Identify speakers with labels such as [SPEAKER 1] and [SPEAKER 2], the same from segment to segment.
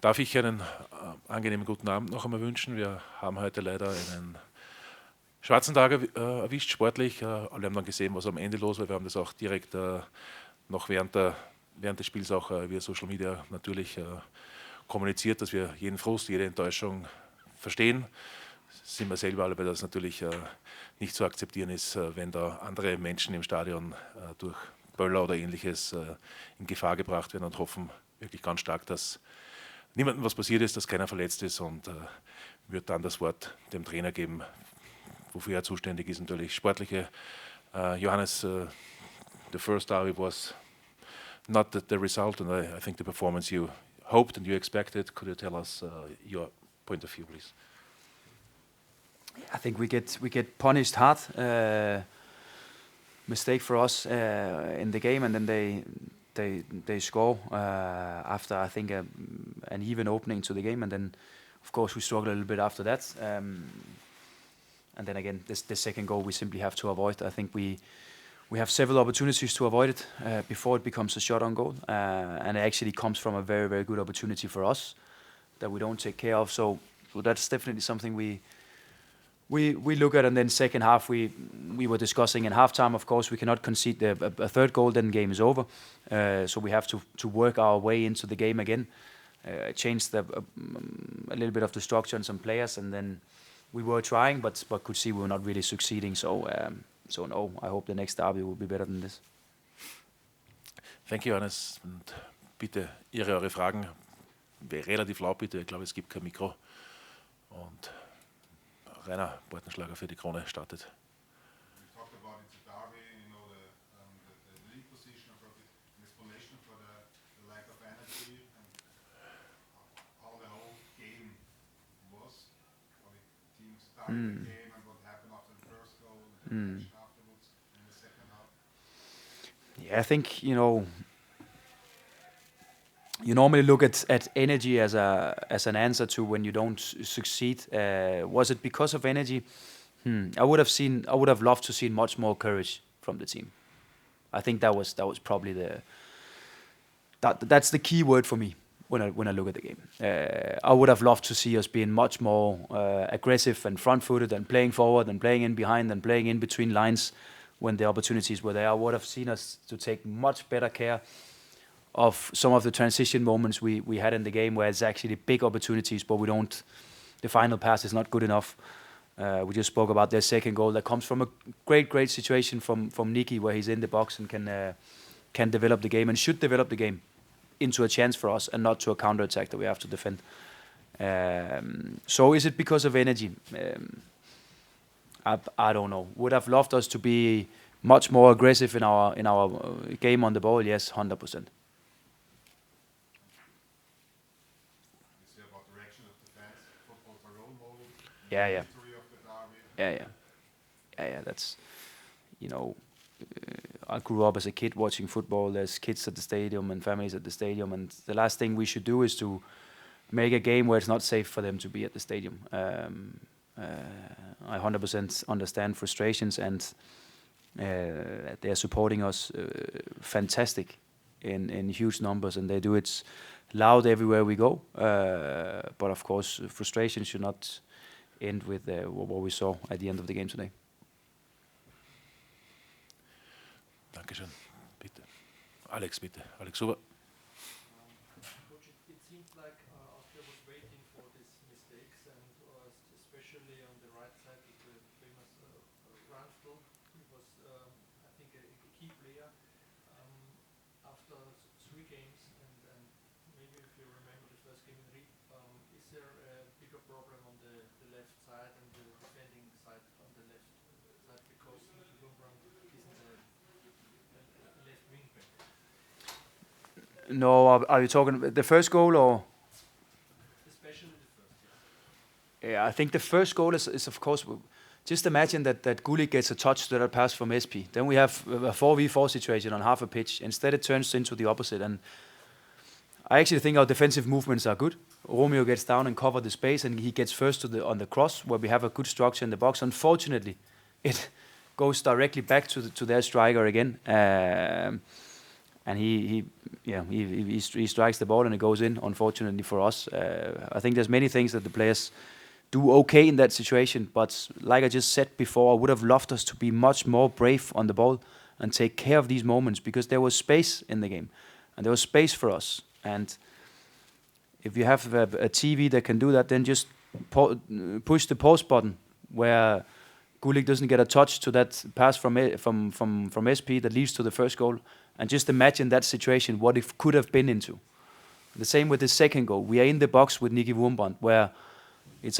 [SPEAKER 1] Darf ich einen angenehmen guten Abend noch einmal wünschen. Wir haben heute leider einen schwarzen Tag erwischt, sportlich. Alle haben dann gesehen, was am Ende los war. Wir haben das auch direkt noch während des Spiels auch via Social Media natürlich kommuniziert, dass wir jeden Frust, jede Enttäuschung verstehen. Sind wir selber alle, weil das natürlich nicht zu akzeptieren ist, wenn da andere Menschen im Stadion durch Böller oder Ähnliches in Gefahr gebracht werden, und hoffen wirklich ganz stark, dass niemandem was passiert ist, dass keiner verletzt ist, und wird dann das Wort dem Trainer geben, wofür er zuständig ist, natürlich sportliche. Johannes, the first derby was not the result, and I think the performance you hoped and you expected. Could you tell us your point of view, please?
[SPEAKER 2] I think we get punished hard. Mistake for us in the game, and then they score after, I think, an even opening to the game, and then of course we struggle a little bit after that. And then again, the second goal we simply have to avoid. I think we have several opportunities to avoid it before it becomes a shot on goal, and it actually comes from a very, very good opportunity for us that we don't take care of. So that's definitely something we look at. And then second half, we were discussing in halftime, of course we cannot concede a third goal, then the game is over. So we have to work our way into the game again, change a little bit of the structure and some players, and then we were trying, but could see we were not really succeeding. So no, I hope the next derby will be better than this.
[SPEAKER 1] Thank you, Johannes. Und bitte eure Fragen relativ laut, bitte. Ich glaube, es gibt kein Mikro. Und Rainer Bortenschlager für die Krone startet.
[SPEAKER 2] Yeah, I think, you normally look at energy as an answer to when you don't succeed. Was it because of energy? I would have loved to see much more courage from the team. I think that was probably that's the key word for me when I look at the game. I would have loved to see us being much more aggressive and front-footed, and playing forward and playing in behind and playing in between lines when the opportunities were there. I would have seen us to take much better care of some of the transition moments we had in the game, where it's actually big opportunities, but the final pass is not good enough. We just spoke about their second goal that comes from a great situation from Nicky, where he's in the box and can develop the game, and should develop the game into a chance for us and not to a counter-attack that we have to defend. So is it because of energy? I don't know. Would have loved us to be much more aggressive in our game on the ball. Yes, 100%. Yeah. That's, I grew up as a kid watching football. There's kids at the stadium and families at the stadium, and the last thing we should do is to make a game where it's not safe for them to be at the stadium. I 100% understand frustrations, and they're supporting us fantastic in huge numbers, and they do it loud everywhere we go. But of course, frustration should not end with what we saw at the end of the game today.
[SPEAKER 1] Dankeschön. Bitte. Alex, bitte. Alex Huber.
[SPEAKER 3] Coach, it seems like Austria was waiting for these mistakes, and especially on the right side with the famous Ranftl. He was, I think, a key player after 3 games, and maybe if you remember the first game in Rede, is there a bigger problem on the left side and the defending side on the left side, because Hütteldorfer isn't a left wing back?
[SPEAKER 2] No, are you talking the first goal or?
[SPEAKER 3] Especially the first,
[SPEAKER 2] Yeah, I think the first goal is of course, just imagine that Gulli gets a touch to that pass from SP. Then we have a 4v4 situation on half a pitch. Instead it turns into the opposite, and I actually think our defensive movements are good. Romeo gets down and covers the space, and he gets first on the cross, where we have a good structure in the box. Unfortunately, it goes directly back to their striker again. and he strikes the ball and it goes in. Unfortunately for us, I think there's many things that the players do okay in that situation. But like I just said before, I would have loved us to be much more brave on the ball and take care of these moments, because there was space in the game and there was space for us. And if you have a TV that can do that, then just push the pause button where Gullit doesn't get a touch to that pass from SP that leads to the first goal. And just imagine that situation, what it could have been into. The same with the second goal. We are in the box with Nicky Wurmband, where it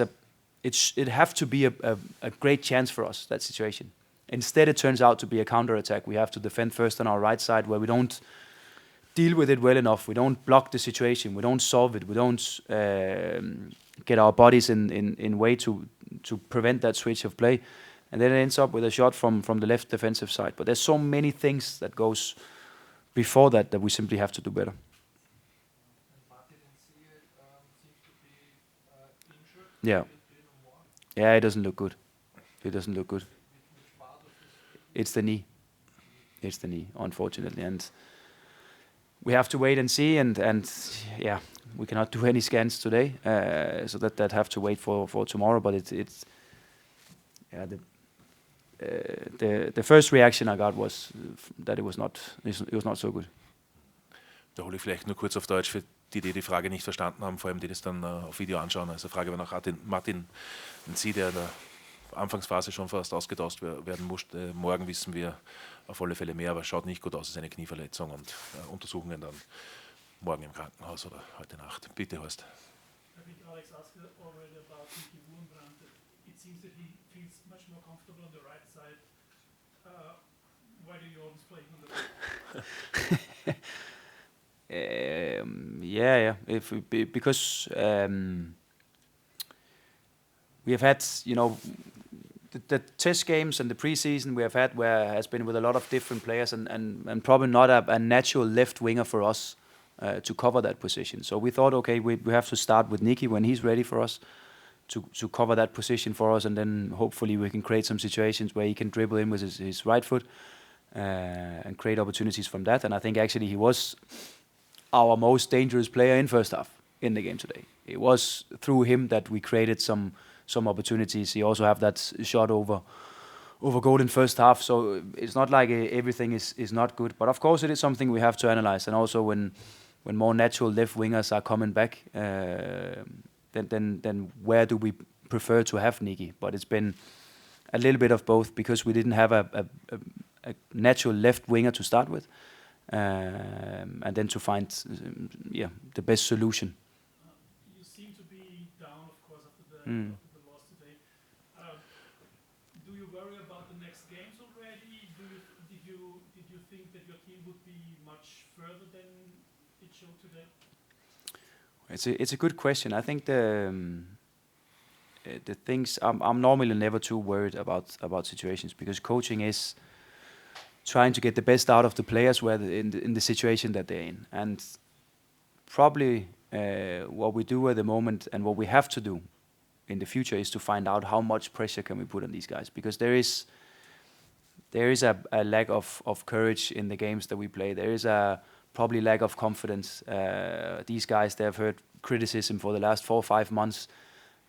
[SPEAKER 2] have to be a great chance for us, that situation. Instead, it turns out to be a counter-attack. We have to defend first on our right side, where we don't deal with it well enough. We don't block the situation. We don't solve it. We don't get our bodies in way to prevent that switch of play. And then it ends up with a shot from the left defensive side. But there's so many things that goes before that we simply have to do better. Yeah. Yeah, it doesn't look good. It doesn't look good. It's the knee. It's the knee, unfortunately. And we have to wait and see. And yeah, we cannot do any scans today. So that have to wait for tomorrow. But it's yeah, the first reaction I got was that it was not so good.
[SPEAKER 1] Da hole ich vielleicht nur kurz auf Deutsch für die Frage nicht verstanden haben, vor allem die das dann auf Video anschauen. Also Frage war nach Martin Nzi, der in der Anfangsphase schon fast ausgetauscht werden musste. Morgen wissen wir auf alle Fälle mehr, aber es schaut nicht gut aus, es ist eine Knieverletzung und Untersuchungen dann morgen im Krankenhaus oder heute Nacht. Bitte, Horst.
[SPEAKER 4] I think Alex asked already about Nicky Wurmband. It seems that he feels much more comfortable on the right side. Why do you always play him on the left?
[SPEAKER 2] Yeah. Because we have had, the test games and the preseason we have had where has been with a lot of different players and probably not a natural left winger for us to cover that position. So we thought, okay, we have to start with Nicky when he's ready for us to cover that position for us, and then hopefully we can create some situations where he can dribble in with his right foot and create opportunities from that. And I think actually he was our most dangerous player in first half in the game today. It was through him that we created some opportunities. He also have that shot over goal in first half. So it's not like everything is not good. But of course it is something we have to analyze. And also when more natural left wingers are coming back, then where do we prefer to have Nicky? But it's been a little bit of both, because we didn't have a natural left winger to start with. And then to find the best solution.
[SPEAKER 4] You seem to be down, of course, after the loss today. Do you worry about the next games already? Did you think that your team would be much further than it showed today?
[SPEAKER 2] It's a good question. I think the things I'm normally never too worried about situations, because coaching is trying to get the best out of the players in the situation that they're in. And probably what we do at the moment and what we have to do in the future is to find out how much pressure can we put on these guys, because there is a lack of courage in the games that we play. There is a probably lack of confidence. These guys, they have heard criticism for the last 4 or 5 months.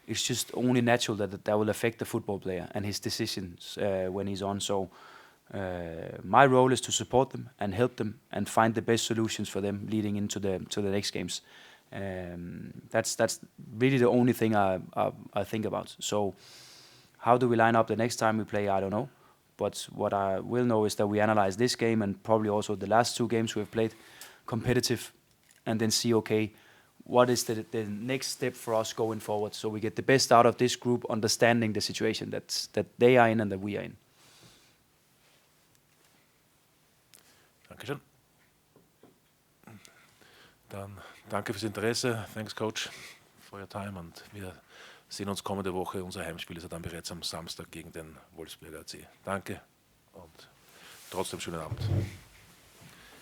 [SPEAKER 2] It's just only natural that will affect the football player and his decisions when he's on. So my role is to support them and help them and find the best solutions for them leading into the next games. That's really the only thing I think about. So how do we line up the next time we play? I don't know. But what I will know is that we analyze this game and probably also the last 2 games we've played competitive, and then see, okay, what is the next step for us going forward, so we get the best out of this group, understanding the situation that they are in and that we are in.
[SPEAKER 1] Dankeschön. Dann danke fürs Interesse. Thanks, Coach, for your time. Und wir sehen uns kommende Woche. Unser Heimspiel ist dann bereits am Samstag gegen den Wolfsberger AC. Danke und trotzdem schönen Abend.